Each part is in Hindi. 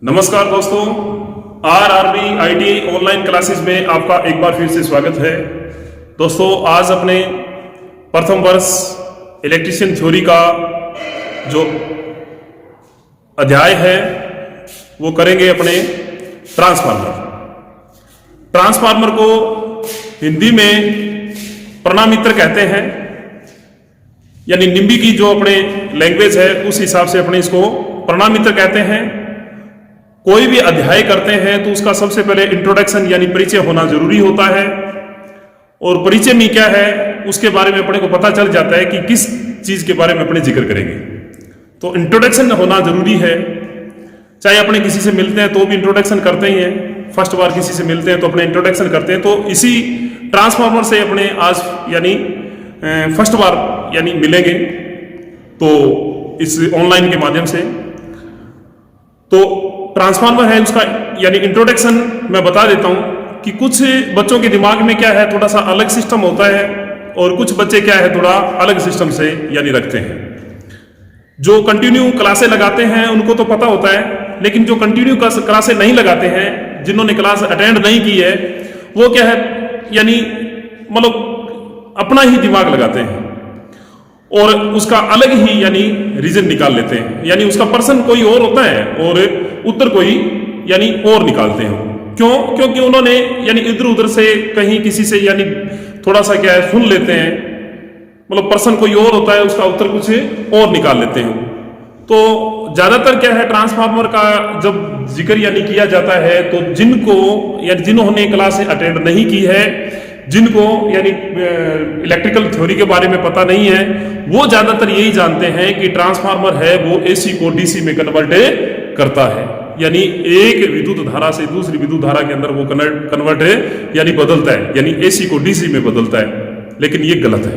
नमस्कार दोस्तों, आरआरबी आईटीआई ऑनलाइन क्लासेस में आपका एक बार फिर से स्वागत है। दोस्तों, आज अपने प्रथम वर्ष इलेक्ट्रिशियन थ्योरी का जो अध्याय है वो करेंगे अपने ट्रांसफार्मर को हिंदी में प्रणामित्र कहते हैं, यानी निम्बी की जो अपने लैंग्वेज है उस हिसाब से अपने इसको प्रणामित्र कहते हैं। कोई भी अध्याय करते हैं तो उसका सबसे पहले इंट्रोडक्शन यानी परिचय होना जरूरी होता है, और परिचय में क्या है उसके बारे में अपने को पता चल जाता है कि किस चीज के बारे में अपने जिक्र करेंगे। तो इंट्रोडक्शन होना जरूरी है। चाहे अपने किसी से मिलते हैं तो भी इंट्रोडक्शन करते ही हैं, फर्स्ट बार किसी से मिलते हैं तो अपने इंट्रोडक्शन करते हैं। तो इसी ट्रांसफार्मर से अपने आज यानी फर्स्ट बार यानी मिलेंगे तो इस ऑनलाइन के माध्यम से। तो ट्रांसफार्मर है उसका यानी इंट्रोडक्शन मैं बता देता हूं कि कुछ बच्चों के दिमाग में क्या है थोड़ा सा अलग सिस्टम होता है, और कुछ बच्चे क्या है थोड़ा अलग सिस्टम से यानी रखते हैं। जो कंटिन्यू क्लासें लगाते हैं उनको तो पता होता है, लेकिन जो कंटिन्यू क्लासें नहीं लगाते हैं, जिन्होंने क्लास अटेंड नहीं की है, वो क्या है यानी मतलब अपना ही दिमाग लगाते हैं और उसका अलग ही यानी रीजन निकाल लेते हैं। यानी उसका पर्सन कोई और होता है और उत्तर कोई यानी और निकालते हैं। क्यों? क्योंकि उन्होंने यानी इधर उधर से कहीं किसी से यानी थोड़ा सा क्या है सुन लेते हैं, मतलब पर्सन कोई और होता है, उसका उत्तर कुछ और निकाल लेते हैं। तो ज्यादातर क्या है ट्रांसफार्मर का जब जिक्र यानी किया जाता है तो जिनको यानी जिन्होंने क्लास अटेंड नहीं की है, जिनको यानी इलेक्ट्रिकल थ्योरी के बारे में पता नहीं है, वो ज्यादातर यही जानते हैं कि ट्रांसफार्मर है वो एसी को डीसी में कन्वर्ट करता है, यानी एक विद्युत धारा से दूसरी विद्युत धारा के अंदर वो कन्वर्ट यानी बदलता है, यानी एसी को डीसी में बदलता है। लेकिन ये गलत है।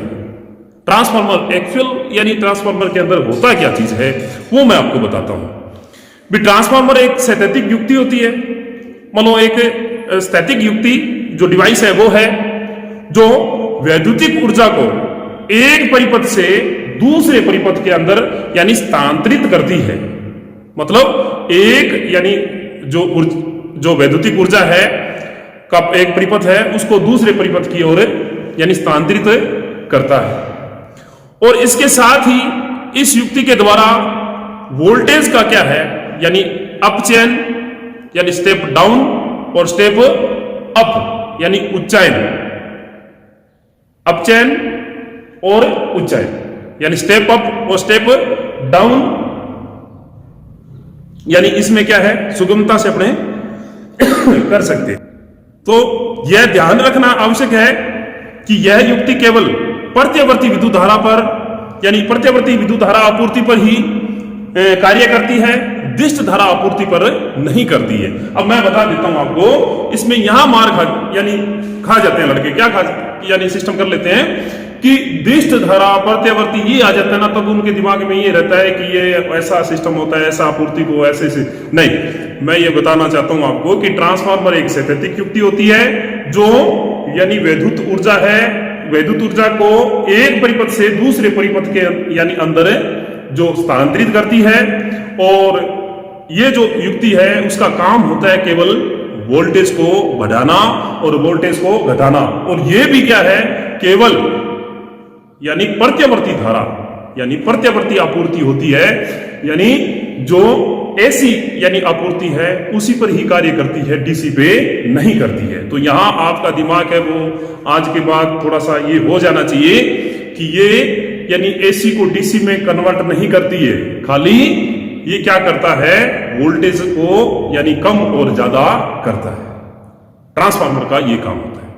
ट्रांसफार्मर एक्चुअल यानी ट्रांसफार्मर के अंदर होता क्या चीज है वो मैं आपको बताता हूं। भी ट्रांसफार्मर एक स्थैतिक युक्ति होती है, मतलब एक स्थैतिक युक्ति जो डिवाइस है वो है जो वैद्युतिक ऊर्जा को एक परिपथ से दूसरे परिपथ के अंदर यानी स्थानांतरित करती है। मतलब एक यानी जो वैद्युतिक ऊर्जा है का एक परिपथ है उसको दूसरे परिपथ की ओर यानी स्थानांतरित करता है। और इसके साथ ही इस युक्ति के द्वारा वोल्टेज का क्या है यानी अप चेन यानी स्टेप डाउन और स्टेप अप यानी उच्चायन, अप चेन और उच्चायन यानी स्टेप अप और स्टेप डाउन, यानी इसमें क्या है सुगमता से अपने कर सकते। तो यह ध्यान रखना आवश्यक है कि यह युक्ति केवल प्रत्यवर्ती विद्युत धारा पर यानी प्रत्यवर्ती विद्युत धारा आपूर्ति पर ही कार्य करती है, दिष्ट धारा आपूर्ति पर नहीं करती है। अब मैं बता देता हूं आपको, इसमें यहां मार खा जाते हैं लड़के, क्या यानी सिस्टम कर लेते हैं कि दिष्ट धारा प्रत्यवर्ती ये आ जाता है ना, तब उनके दिमाग में ये रहता है कि ये ऐसा सिस्टम होता है, ऐसा आपूर्ति को ऐसे से नहीं। मैं ये बताना चाहता हूं आपको कि ट्रांसफार्मर एक स्थैतिक युक्ति होती है जो यानी वैद्युत ऊर्जा है, वैद्युत ऊर्जा को एक परिपथ से दूसरे परिपथ के यानी अंदर जो स्थानांतरित करती है। और ये जो युक्ति है उसका काम होता है केवल वोल्टेज को बढ़ाना और वोल्टेज को घटाना, और ये भी क्या है केवल यानी प्रत्यवर्ती धारा यानी प्रत्यवर्ती आपूर्ति होती है, यानी जो एसी यानी आपूर्ति है उसी पर ही कार्य करती है, डीसी पे नहीं करती है। तो यहां आपका दिमाग है वो आज के बाद थोड़ा सा ये हो जाना चाहिए कि ये यानी एसी को डीसी में कन्वर्ट नहीं करती है, खाली ये क्या करता है वोल्टेज को यानी कम और ज्यादा करता है। ट्रांसफार्मर का ये काम होता है।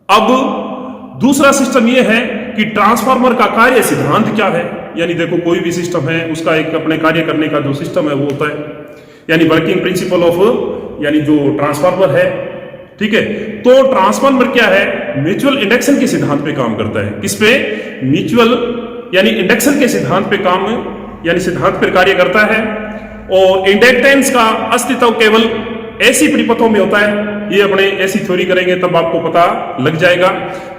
अब दूसरा सिस्टम ये है कि ट्रांसफार्मर का कार्य सिद्धांत क्या है। यानी देखो कोई भी सिस्टम है उसका एक अपने कार्य करने का जो सिस्टम है वो होता है यानी वर्किंग प्रिंसिपल ऑफ यानी जो ट्रांसफार्मर है, ठीक है। तो ट्रांसफार्मर क्या है म्यूचुअल इंडक्शन के सिद्धांत पे काम करता है। किस पे? म्यूचुअल यानी इंडक्शन के सिद्धांत पे काम यानी सिद्धांत पर कार्य करता है। और इंडक्टेंस का अस्तित्व केवल ऐसी परिपथों में होता है। ये अपने ऐसी थ्योरी करेंगे तब आपको पता लग जाएगा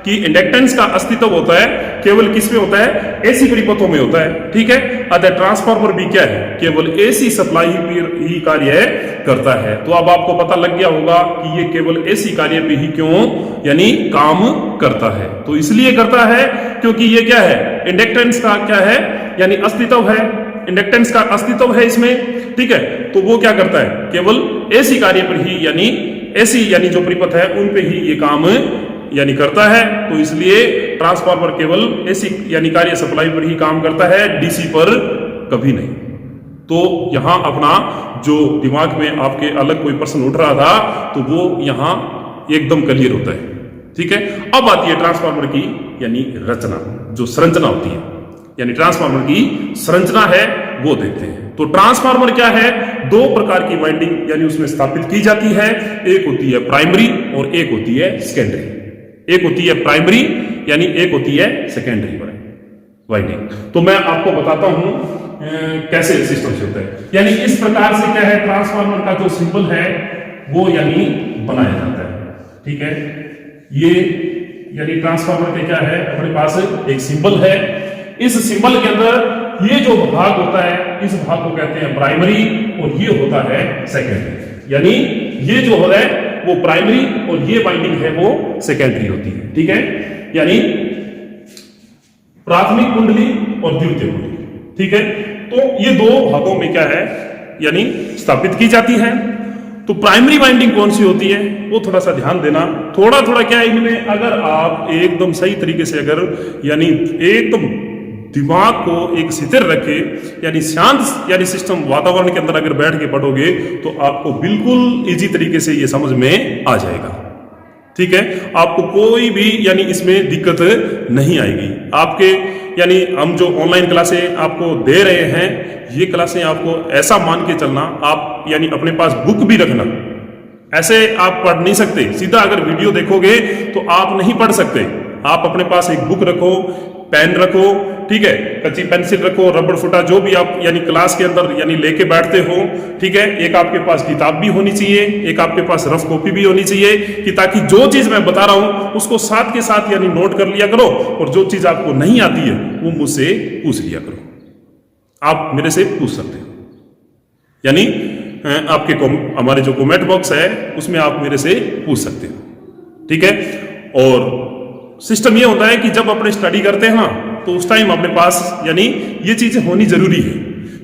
कि इंडक्टेंस का अस्तित्व होता है केवल किस में होता है, ऐसी परिपथों में होता है। ठीक है, अतः ट्रांसफार्मर भी क्या है, केवल एसी सप्लाई ही कार्य करता है। तो अब आपको पता लग गया होगा कि ये केवल एसी कार्य पे ही क्यों यानी काम करता है। तो इसलिए करता है क्योंकि ये क्या है, इंडक्टेंस का क्या है यानी अस्तित्व है, इंडक्टेंस का अस्तित्व है इसमें। ठीक है, तो वो क्या करता है, केवल एसी कार्य पर ही यानी एसी यानी जो परिपथ है उन पे ही ये काम यानी करता है। तो इसलिए ट्रांसफार्मर केवल एसी यानी कार्य सप्लाई पर ही काम करता है, डीसी पर कभी नहीं। तो यहां अपना जो दिमाग में आपके अलग कोई प्रश्न उठ रहा था तो वो यहां एकदम क्लियर होता है। ठीक है, अब आती है ट्रांसफार्मर की यानी रचना, जो संरचना होती है यानी ट्रांसफार्मर की संरचना है वो देखते हैं। तो ट्रांसफार्मर क्या है, दो प्रकार की वाइंडिंग यानी उसमें स्थापित की जाती है। एक होती है प्राइमरी और एक होती है सेकेंडरी। एक होती है प्राइमरी यानी एक होती है सेकेंडरी वाइंडिंग। तो मैं आपको बताता हूं कैसे सिस्टम से होता है। यानी इस प्रकार से क्या है, ट्रांसफार्मर का जो सिंबल है वो यानी बनाया जाता है। ठीक है, ये यानी ट्रांसफार्मर के क्या है, अपने पास एक सिंबल है। इस सिंबल के अंदर ये जो भाग होता है इस भाग को कहते हैं प्राइमरी और ये होता है सेकेंडरी। यानी ये जो है वो प्राइमरी और ये वाइंडिंग है वो सेकेंडरी होती है। ठीक है, यानी प्राथमिक कुंडली और द्वितीय कुंडली। ठीक है, तो ये दो भागों में क्या है यानी स्थापित की जाती है। तो प्राइमरी वाइंडिंग कौन सी होती है वो थोड़ा सा ध्यान देना। थोड़ा थोड़ा क्या है इनमें, अगर आप एकदम सही तरीके से अगर यानी एकदम दिमाग को एक स्थिर रखे यानी शांत यानी सिस्टम वातावरण के अंदर अगर बैठ के पढ़ोगे तो आपको बिल्कुल इजी तरीके से ये समझ में आ जाएगा। ठीक है, आपको कोई भी यानी इसमें दिक्कत नहीं आएगी। आपके यानी हम जो ऑनलाइन क्लासें आपको दे रहे हैं ये क्लासें आपको ऐसा मान के चलना, आप यानी अपने पास बुक भी रखना। ऐसे आप पढ़ नहीं सकते, सीधा अगर वीडियो देखोगे तो आप नहीं पढ़ सकते। आप अपने पास एक बुक रखो, पेन रखो, ठीक है, कच्ची पेंसिल रखो, रबड़ फुटा जो भी आप यानी क्लास के अंदर यानी लेके बैठते हो। ठीक है, एक आपके पास किताब भी होनी चाहिए, एक आपके पास रफ कॉपी भी होनी चाहिए कि ताकि जो चीज मैं बता रहा हूं उसको साथ के साथ यानी नोट कर लिया करो और जो चीज आपको नहीं आती है वो मुझसे पूछ लिया करो। आप मेरे से पूछ सकते हो, यानी आपके हमारे जो कमेंट बॉक्स है उसमें आप मेरे से पूछ सकते हो। ठीक है, और सिस्टम ये होता है कि जब अपने स्टडी करते हैं ना तो उस टाइम अपने पास यानी ये चीजें होनी जरूरी है।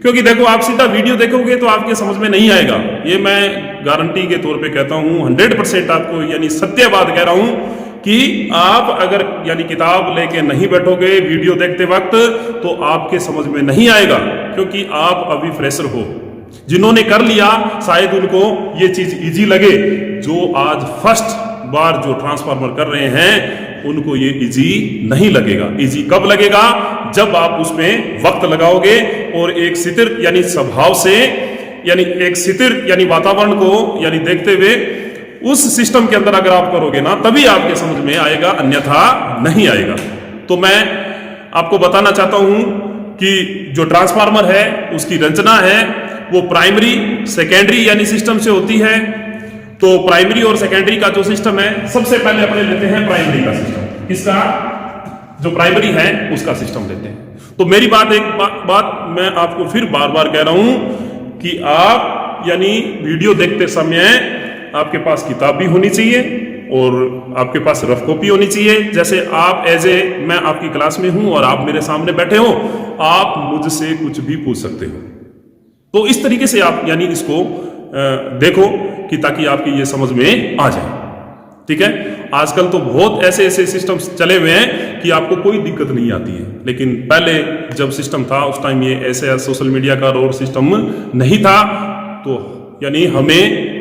क्योंकि देखो आप सीधा वीडियो देखोगे तो आपके समझ में नहीं आएगा, ये मैं गारंटी के तौर पे कहता हूं, 100% आपको यानी सत्य बात कह रहा हूं कि आप अगर यानी किताब लेके नहीं बैठोगे वीडियो देखते वक्त तो आपके समझ में नहीं आएगा, क्योंकि आप अभी फ्रेशर हो। जिन्होंने कर लिया शायद उनको ये चीज इजी लगे, जो आज फर्स्ट बार जो ट्रांसफार्मर कर रहे हैं उनको ये इजी नहीं लगेगा। इजी कब लगेगा, जब आप उसमें वक्त लगाओगे और एक स्थिर यानी स्वभाव से यानी एक स्थिर यानी वातावरण को यानी देखते हुए उस सिस्टम के अंदर अगर आप करोगे ना तभी आपके समझ में आएगा, अन्यथा नहीं आएगा। तो मैं आपको बताना चाहता हूं कि जो ट्रांसफार्मर है उसकी रचना है वो प्राइमरी सेकेंडरी यानी सिस्टम से होती है। तो प्राइमरी और सेकेंडरी का जो सिस्टम है, सबसे पहले अपने लेते हैं प्राइमरी का सिस्टम। किसका, जो प्राइमरी है उसका सिस्टम लेते हैं। तो मेरी बात एक बात मैं आपको फिर बार बार कह रहा हूं कि आप यानी वीडियो देखते समय आपके पास किताब भी होनी चाहिए और आपके पास रफ कॉपी होनी चाहिए। जैसे आप मैं आपकी क्लास में हूं और आप मेरे सामने बैठे हो, आप मुझसे कुछ भी पूछ सकते हो। तो इस तरीके से आप यानी इसको देखो कि ताकि आपकी ये समझ में आ जाए। ठीक है, आजकल तो बहुत ऐसे ऐसे सिस्टम्स चले हुए हैं कि आपको कोई दिक्कत नहीं आती है, लेकिन पहले जब सिस्टम था उस टाइम ये ऐसे सोशल मीडिया का और सिस्टम नहीं था, तो यानी हमें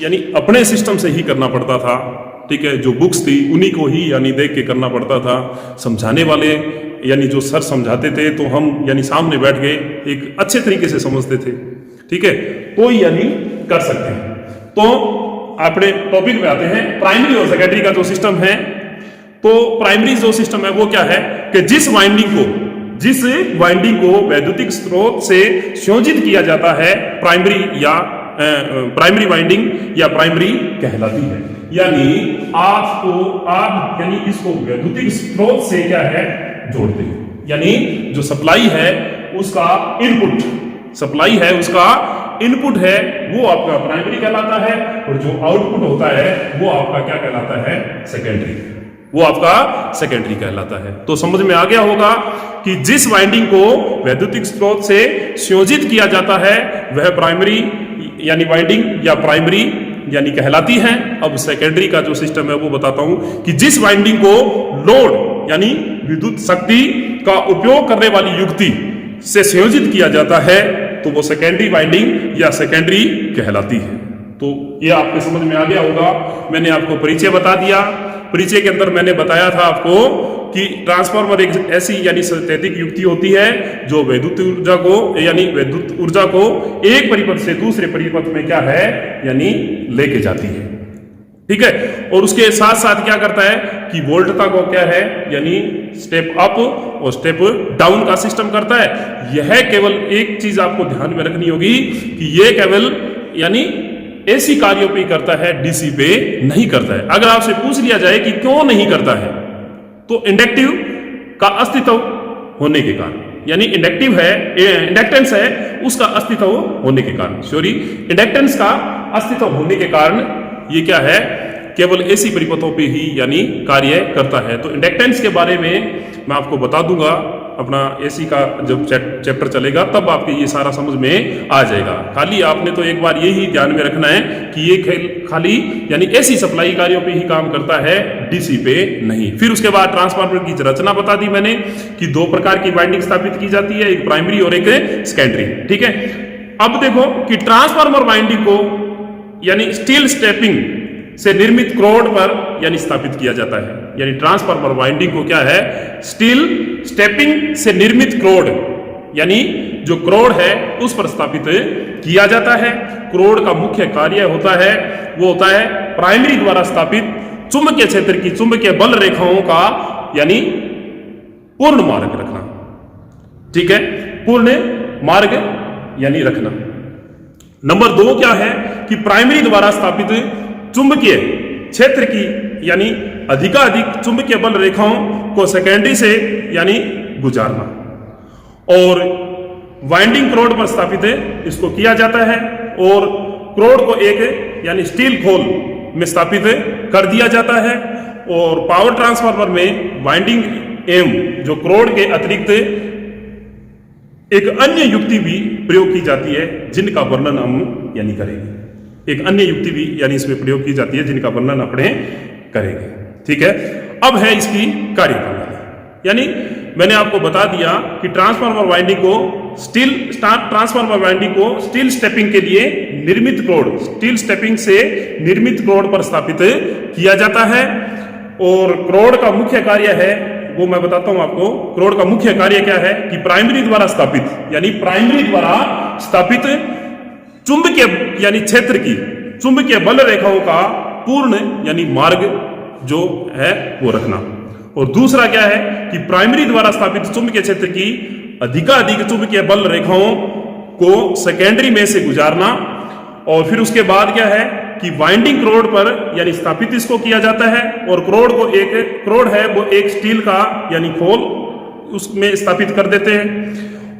यानी अपने सिस्टम से ही करना पड़ता था। ठीक है, जो बुक्स थी उन्हीं को ही यानी देख के करना पड़ता था। समझाने वाले यानी जो सर समझाते थे तो हम यानी सामने बैठ के एक अच्छे तरीके से समझते थे। ठीक है, तो यानी कर सकते हैं। तो अपने टॉपिक में आते हैं, प्राइमरी और सेकेंडरी का जो सिस्टम है। तो प्राइमरी जो सिस्टम है वो क्या है कि जिस वाइंडिंग को वैद्युतिक स्रोत से संयोजित किया जाता है प्राइमरी या प्राइमरी वाइंडिंग या प्राइमरी कहलाती है। यानी आप यानी इसको वैद्युतिक स्रोत से क्या है जोड़ते हैं, यानी जो सप्लाई है उसका इनपुट है वो आपका प्राइमरी कहलाता है, और जो आउटपुट होता है वो आपका क्या कहलाता है, सेकेंडरी कहलाता है। तो समझ में आ गया होगा कि जिस वाइंडिंग को वैद्युतिक स्रोत से संयोजित किया जाता है वह प्राइमरी यानी वाइंडिंग या प्राइमरी यानी कहलाती है। अब सेकेंडरी का जो सिस्टम है वो बताता हूं कि जिस वाइंडिंग को लोड यानी विद्युत शक्ति का उपयोग करने वाली युक्ति से संयोजित किया जाता है तो वो सेकेंडरी वाइंडिंग या सेकेंडरी कहलाती है। तो ये आपके समझ में आ गया होगा। मैंने आपको परिचय बता दिया। परिचय के अंदर मैंने बताया था आपको कि ट्रांसफार्मर एक ऐसी यानी स्थैतिक युक्ति होती है जो विद्युत ऊर्जा को एक परिपथ से दूसरे परिपथ में क्या है यानी लेके जाती है, ठीक है। और उसके साथ साथ क्या करता है कि वोल्टता को क्या है यानी स्टेप अप और स्टेप डाउन का सिस्टम करता है। यह केवल एक चीज आपको ध्यान में रखनी होगी कि यह केवल यानी एसी कार्यों पे करता है, डीसी पे नहीं करता है। अगर आपसे पूछ लिया जाए कि क्यों नहीं करता है तो इंडक्टिव का अस्तित्व होने के कारण, यानी इंडक्टेंस है उसका अस्तित्व होने के कारण, इंडक्टेंस का अस्तित्व होने के कारण ये क्या है केवल एसी परिपथों पे ही यानी कार्य करता है। तो इंडक्टेंस के बारे में मैं आपको बता दूंगा, अपना एसी का जब चैप्टर चलेगा तब आपके ये सारा समझ में आ जाएगा। खाली आपने तो एक बार यही ध्यान में रखना है कि ये खाली यानी एसी सप्लाई कार्यों पे ही काम करता है, डीसी पे नहीं। फिर उसके बाद ट्रांसफार्मर की रचना बता दी मैंने कि दो प्रकार की वाइंडिंग स्थापित की जाती है, एक प्राइमरी और एक सेकेंडरी, ठीक है। अब देखो कि ट्रांसफार्मर वाइंडिंग को यानी स्टील स्टेपिंग से निर्मित क्रोड पर यानी स्थापित किया जाता है। यानी ट्रांसफार्मर वाइंडिंग को क्या है स्टील स्टेपिंग से निर्मित क्रोड यानी जो क्रोड है उस पर स्थापित किया जाता है। क्रोड का मुख्य कार्य होता है प्राइमरी द्वारा स्थापित चुंबकीय क्षेत्र की चुंबकीय बल रेखाओं का यानी पूर्ण मार्ग रखना, ठीक है, पूर्ण मार्ग यानी रखना। नंबर 2 क्या है कि प्राइमरी द्वारा स्थापित चुंबकीय क्षेत्र की यानी अधिकाधिक चुंबकीय बल रेखाओं को सेकेंडरी से यानी गुजारना, और वाइंडिंग क्रोड पर स्थापित इसको किया जाता है और क्रोड को एक यानी स्टील खोल में स्थापित कर दिया जाता है। और पावर ट्रांसफार्मर में वाइंडिंग एवं जो क्रोड के अतिरिक्त एक अन्य युक्ति भी प्रयोग की जाती है जिनका वर्णन हम यानी करेंगे। एक अन्य युक्ति भी यानी इसमें प्रयोग की जाती है जिनका वर्णन अपने करेंगे, ठीक है। अब है इसकी कार्यप्रणाली, यानी मैंने आपको बता दिया कि ट्रांसफार्मर वाइंडिंग को स्टील स्टेपिंग के लिए स्टील स्टेपिंग से निर्मित क्रोड पर स्थापित किया जाता है। और क्रोड का मुख्य कार्य है वो मैं बताता हूं आपको। क्रोड का मुख्य कार्य क्या है कि प्राइमरी द्वारा स्थापित चुंबकीय यानी क्षेत्र की चुंबकीय बल रेखाओं का पूर्ण यानी मार्ग जो है वो रखना। और दूसरा क्या है कि प्राइमरी द्वारा स्थापित चुंबकीय क्षेत्र की अधिकाधिक चुंबकीय बल रेखाओं को सेकेंडरी में से गुजारना। और फिर उसके बाद क्या है कि वाइंडिंग क्रोड पर यानी स्थापित इसको किया जाता है, और क्रोड है वो एक स्टील का यानी खोल उसमें स्थापित कर देते हैं।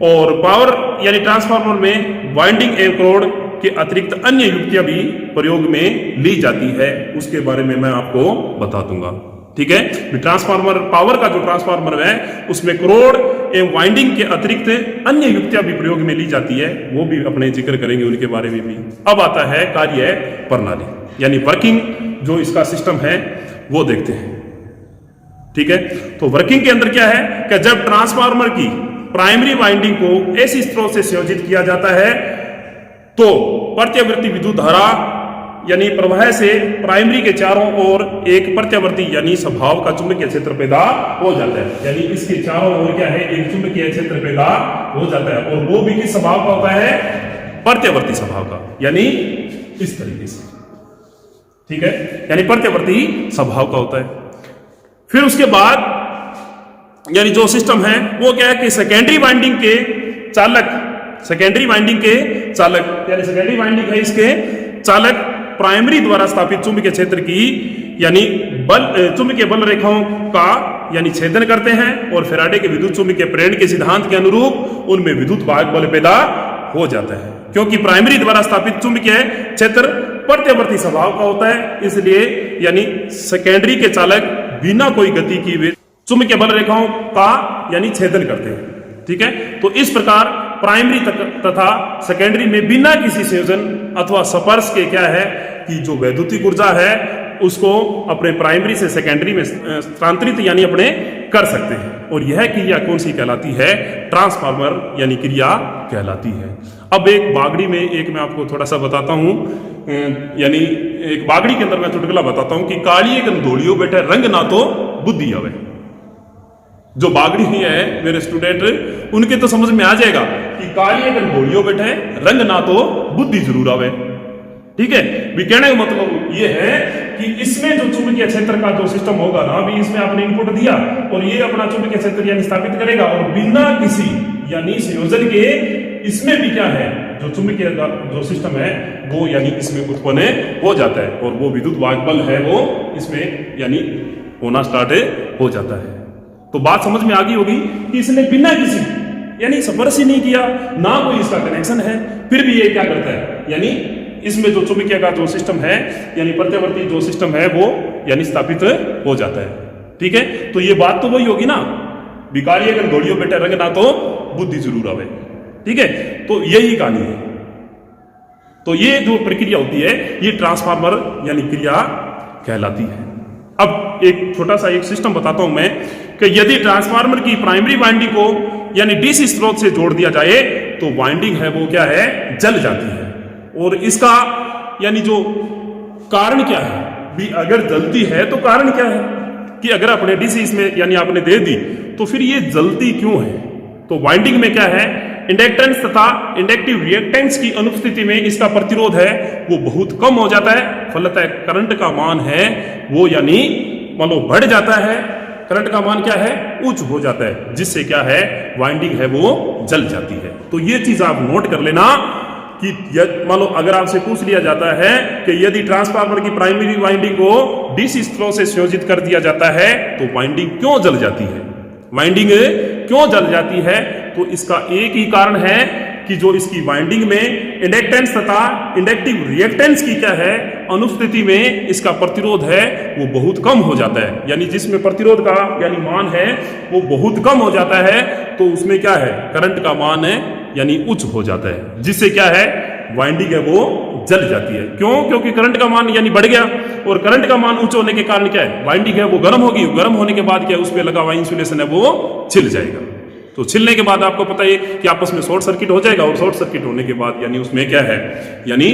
और पावर यानी ट्रांसफार्मर में वाइंडिंग एवं क्रोड के अतिरिक्त अन्य युक्तियां भी प्रयोग में ली जाती है, उसके बारे में मैं आपको बता दूंगा, ठीक है। ट्रांसफार्मर पावर का जो ट्रांसफार्मर है उसमें क्रोड एवं वाइंडिंग के अतिरिक्त अन्य युक्तियां भी प्रयोग में ली जाती है, वो भी अपने जिक्र करेंगे उनके बारे में भी। अब आता है कार्य प्रणाली यानी वर्किंग, जो इसका सिस्टम है वो देखते हैं, ठीक है। तो वर्किंग के अंदर क्या है कि जब ट्रांसफार्मर की प्राइमरी वाइंडिंग को ऐसी स्रोत से संयोजित किया जाता है तो प्रत्यावर्ती विद्युत धारा यानी प्रवाह से प्राइमरी के चारों ओर एक प्रत्यावर्ती यानी स्वभाव का चुंबकीय क्षेत्र पैदा हो जाता है। यानी इसके चारों ओर क्या है एक चुंबकीय क्षेत्र पैदा हो जाता है, और वो भी किस स्वभाव का होता है प्रत्यावर्ती स्वभाव का, यानी इस तरीके से, ठीक है, यानी प्रत्यावर्ती स्वभाव का होता है। फिर उसके बाद यानी जो सिस्टम है वो क्या है कि सेकेंडरी वाइंडिंग के चालक यानी सेकेंडरी वाइंडिंग है इसके चालक प्राइमरी द्वारा स्थापित चुंबकीय क्षेत्र की यानी चुंबकीय बल रेखाओं का यानी छेदन करते हैं और फैराडे के विद्युत चुंबकीय प्रेरण के सिद्धांत के अनुरूप उनमें विद्युत वाहक बल पैदा हो जाता है। क्योंकि प्राइमरी द्वारा स्थापित चुंबकीय क्षेत्र प्रत्यावर्ती स्वभाव का होता है, इसलिए यानी सेकेंडरी के चालक बिना कोई गति की चुंबकीय बल रेखाओं का यानी छेदन करते हैं। ठीक है, तो इस प्रकार प्राइमरी तथा सेकेंडरी में बिना किसी संयोजन अथवा स्पर्श के क्या है कि जो वैद्युतिक ऊर्जा है उसको अपने प्राइमरी से सेकेंडरी में स्थानांतरित यानी अपने कर सकते हैं। और यह क्रिया कौन सी कहलाती है? ट्रांसफार्मर यानी क्रिया कहलाती है। अब एक बागड़ी में एक मैं आपको थोड़ा सा बताता हूं, यानी एक बागड़ी के अंदर मैं चुटकुला बताता हूं कि काली एक धोलियो बैठे रंग ना तो बुद्धि आवे। जो बागड़ी ही है मेरे स्टूडेंट उनके तो समझ में आ जाएगा कि काली एक धोलियो बैठे रंग ना तो बुद्धि जरूर आवे। ठीक है, भी कहने का मतलब ये है कि इसमें जो चुंबकीय क्षेत्र का जो सिस्टम होगा ना, अभी इसमें आपने इनपुट दिया और ये अपना चुंबकीय क्षेत्र यानी स्थापित करेगा और बिना किसी यानी संयोजन के इसमें भी क्या है जो चुंबकीय जो सिस्टम है वो यानी इसमें उत्पन्न हो जाता है और वो विद्युत वाहक बल है वो इसमें यानी होना स्टार्ट हो जाता है। तो बात समझ में आ गई होगी कि इसने बिना किसी यानी स्पर्श ही नहीं किया, ना कोई इसका कनेक्शन है, फिर भी ये क्या करता है यानी इसमें जो चुंबकीय का जो सिस्टम है यानी प्रत्यावर्ती जो सिस्टम है वो यानी स्थापित हो जाता है। ठीक है, तो ये बात तो वही होगी ना, भिखारी अगर घोड़ियों बेटे रंग ना तो बुद्धि जरूर आवे। ठीक है, तो यही कहानी है। तो ये जो प्रक्रिया होती है ये ट्रांसफार्मर यानी क्रिया कहलाती है। अब एक छोटा सा एक सिस्टम बताता हूं मैं कि यदि ट्रांसफार्मर की प्राइमरी वाइंडिंग को यानी डीसी स्रोत से जोड़ दिया जाए तो वाइंडिंग है वो क्या है जल जाती है। और इसका यानी जो कारण क्या है भी, अगर जलती है तो कारण क्या है कि अगर अपने डीसी इसमें यानी आपने दे दी तो फिर ये जलती क्यों है? तो वाइंडिंग में क्या है इंडक्टेंस तथा इंडक्टिव रिएक्टेंस की अनुपस्थिति में इसका प्रतिरोध है वो बहुत कम हो जाता है, फलतः करंट का मान है वो यानी मान लो बढ़ जाता है, करंट का मान क्या है उच्च हो जाता है, जिससे क्या है वाइंडिंग है वो जल जाती है। तो ये चीज आप नोट कर लेना कि मान लो अगर आपसे पूछ लिया जाता है कि यदि ट्रांसफार्मर की प्राइमरी वाइंडिंग को डीसी स्रोत से संयोजित कर दिया जाता है तो वाइंडिंग क्यों जल जाती है, वाइंडिंग क्यों जल जाती है? तो इसका एक ही कारण है कि जो इसकी वाइंडिंग में इंडक्टेंस तथा इंडक्टिव रिएक्टेंस की क्या है अनुपस्थिति में इसका प्रतिरोध है वो बहुत कम हो जाता है, यानी जिसमें प्रतिरोध का यानी मान है वो बहुत कम हो जाता है तो उसमें क्या है करंट का मान है यानी उच्च हो जाता है, जिससे क्या है वाइंडिंग है वो जल जाती है। क्यों? क्योंकि करंट का मान यानी बढ़ गया और करंट का मान उच्च होने के कारण क्या है वाइंडिंग है वो गर्म होगी, गर्म होने के बाद क्या उस पर लगा हुआ इंसुलेशन है वो छिल जाएगा। तो छिलने के बाद आपको पता है कि आपस में शॉर्ट सर्किट हो जाएगा और शॉर्ट सर्किट होने के बाद यानी उसमें क्या है यानी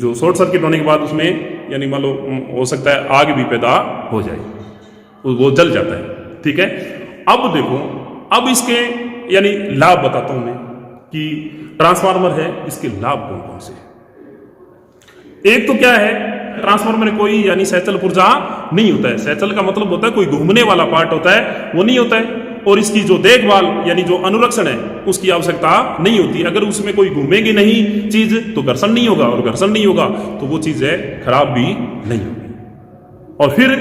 जो शॉर्ट सर्किट होने के बाद उसमें यानी मान लो हो सकता है आग भी पैदा हो जाए, वो जल जाता है। ठीक है, अब देखो अब इसके यानी लाभ बताता हूं मैं कि ट्रांसफार्मर है इसके लाभ कौन कौन से। एक तो क्या है ट्रांसफार्मर में कोई यानी सैचल पुर्जा नहीं होता है, सैचल का मतलब होता है कोई घूमने वाला पार्ट होता है वो नहीं होता है, और इसकी जो देखभाल यानी जो अनुरक्षण है उसकी आवश्यकता नहीं होती। अगर उसमें कोई घूमेगी नहीं चीज तो घर्षण नहीं होगा और घर्षण नहीं होगा तो वो चीज है खराब भी नहीं होगी। और फिर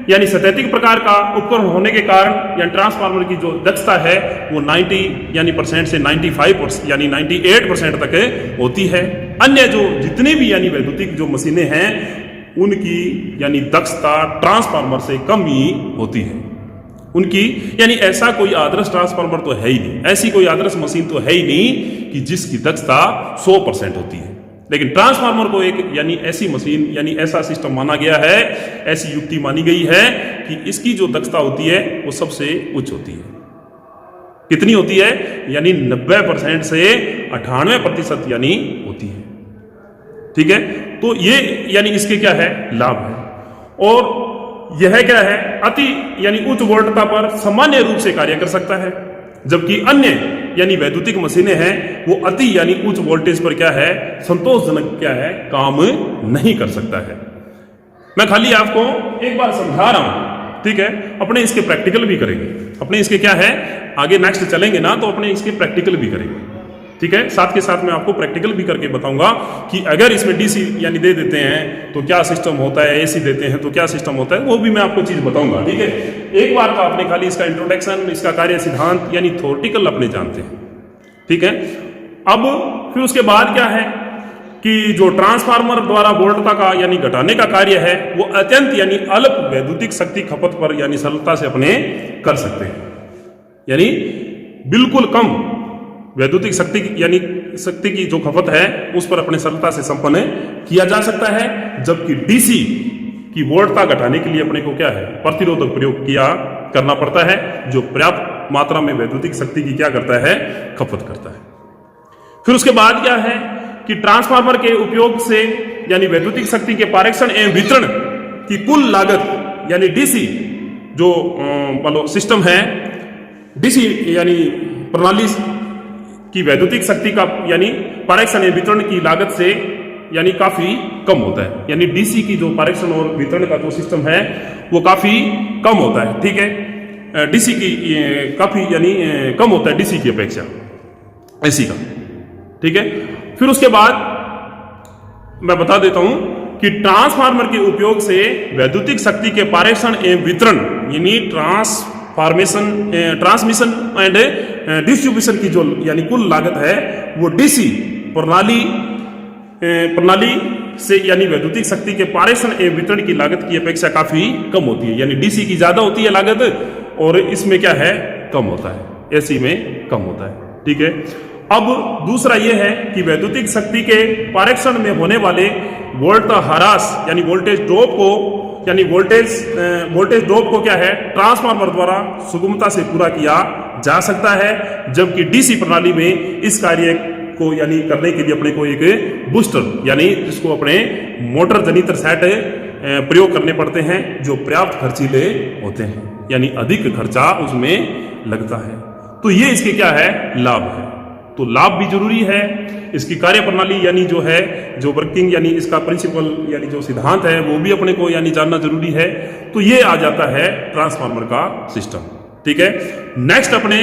यानी सतैतिक प्रकार का उपकरण होने के कारण यानी ट्रांसफार्मर की जो दक्षता है वो 90 यानी % से 95% यानी 98% तक होती है। अन्य जो जितने भी यानी वैद्युतिक जो मशीनें हैं उनकी यानी दक्षता ट्रांसफार्मर से कम ही होती है उनकी, यानी ऐसा कोई आदर्श ट्रांसफार्मर तो है ही नहीं, ऐसी कोई आदर्श मशीन तो है ही नहीं कि जिसकी दक्षता 100% होती है। लेकिन ट्रांसफार्मर को एक यानी ऐसी मशीन यानी ऐसा सिस्टम माना गया है, ऐसी युक्ति मानी गई है कि इसकी जो दक्षता होती है वो सबसे उच्च होती है। कितनी होती है? यानी 90% से 98% यानी होती है। ठीक है, तो ये यानी इसके क्या है लाभ है। और यह क्या है अति यानी उच्च वोल्टता पर सामान्य रूप से कार्य कर सकता है, जबकि अन्य यानी वैद्युतिक मशीनें हैं वो अति यानी उच्च वोल्टेज पर क्या है संतोषजनक क्या है काम नहीं कर सकता है। मैं खाली आपको एक बार समझा रहा हूं, ठीक है, अपने इसके प्रैक्टिकल भी करेंगे, अपने इसके क्या है आगे नेक्स्ट चलेंगे ना तो अपने इसके प्रैक्टिकल भी करेंगे। ठीक है। साथ के साथ मैं आपको प्रैक्टिकल भी करके बताऊंगा कि अगर इसमें डीसी यानी दे देते हैं तो क्या सिस्टम होता है, एसी देते हैं तो क्या सिस्टम होता है, वो भी मैं आपको चीज बताऊंगा, ठीक है। एक बार का आपने खाली इसका इंट्रोडक्शन, इसका कार्य सिद्धांत यानी थ्योरेटिकल अपने जानते हैं, ठीक है। अब फिर उसके बाद क्या है कि जो ट्रांसफार्मर द्वारा वोल्टता का यानी घटाने का कार्य है वो अत्यंत यानी अल्प वैद्युतिक शक्ति खपत पर यानी सरलता से अपने कर सकते हैं, यानी बिल्कुल कम वैद्युतिक शक्ति यानी शक्ति की जो खपत है उस पर अपने सरलता से संपन्न किया जा सकता है। जबकि डीसी की वोल्टता घटाने के लिए अपने को क्या है, प्रतिरोधक प्रयोग किया करना पड़ता है, जो पर्याप्त मात्रा में वैद्युतिक शक्ति की क्या करता है, खपत करता है। फिर उसके बाद क्या है कि ट्रांसफार्मर के उपयोग से यानी वैद्युतिक शक्ति के पारेषण एवं वितरण की कुल लागत यानी डीसी जो मतलब सिस्टम है, डीसी यानी प्रणाली की वैद्युतिक शक्ति का यानी पारेषण एवं वितरण की लागत से यानी काफी कम होता है, यानी डीसी की जो पारेषण और वितरण का जो सिस्टम है वो काफी कम होता है, ठीक है। डीसी की काफी यानी कम होता है डीसी की अपेक्षा एसी का, ठीक है। फिर उसके बाद मैं बता देता हूं कि ट्रांसफार्मर के उपयोग से वैद्युतिक शक्ति के पारेषण एवं वितरण यानी ट्रांसमिशन एंड डिस्ट्रीब्यूशन की जो यानी कुल लागत है वो डीसी प्रणाली से यानी वैद्युतिक शक्ति के पारेषण एवं वितरण की लागत की अपेक्षा काफी कम होती है, यानी डीसी की ज्यादा होती है लागत और इसमें क्या है, कम होता है, एसी में कम होता है, ठीक है। अब दूसरा यह है कि वैद्युतिक शक्ति के पारेषण में होने वाले वोल्टता ह्रास यानी वोल्टेज ड्रॉप को यानी वोल्टेज ड्रॉप को क्या है, ट्रांसफार्मर द्वारा सुगमता से पूरा किया जा सकता है। जबकि डीसी प्रणाली में इस कार्य को यानी करने के लिए अपने को एक बूस्टर यानी जिसको अपने मोटर जनित सेट प्रयोग करने पड़ते हैं, जो पर्याप्त खर्चीले होते हैं, यानी अधिक खर्चा उसमें लगता है। तो ये इसके क्या है, लाभ है। तो लाभ भी जरूरी है, इसकी कार्य प्रणाली यानी जो है, जो वर्किंग यानी इसका प्रिंसिपल यानी जो सिद्धांत है वो भी अपने को यानी जानना जरूरी है। तो ये आ जाता है ट्रांसफार्मर का सिस्टम, ठीक है। नेक्स्ट अपने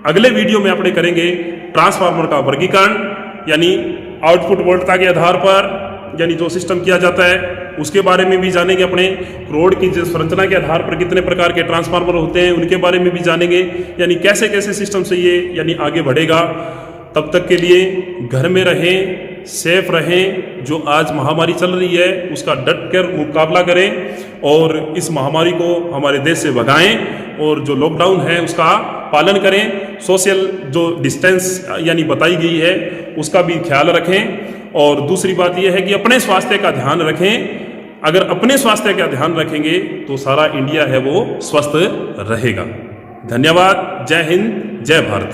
अगले वीडियो में अपने करेंगे ट्रांसफार्मर का वर्गीकरण, यानी आउटपुट वोल्टता के आधार पर यानी जो सिस्टम किया जाता है उसके बारे में भी जानेंगे। अपने रोड की संरचना के आधार पर कितने प्रकार के ट्रांसफार्मर होते हैं उनके बारे में भी जानेंगे, यानी कैसे कैसे सिस्टम से ये यानी आगे बढ़ेगा। तब तक के लिए घर में रहें, सेफ रहें। जो आज महामारी चल रही है उसका डट कर मुकाबला करें और इस महामारी को हमारे देश से भगाएं, और जो लॉकडाउन है उसका पालन करें। सोशल जो डिस्टेंस यानी बताई गई है उसका भी ख्याल रखें। और दूसरी बात यह है कि अपने स्वास्थ्य का ध्यान रखें। अगर अपने स्वास्थ्य का ध्यान रखेंगे तो सारा इंडिया है वो स्वस्थ रहेगा। धन्यवाद। जय हिंद, जय भारत।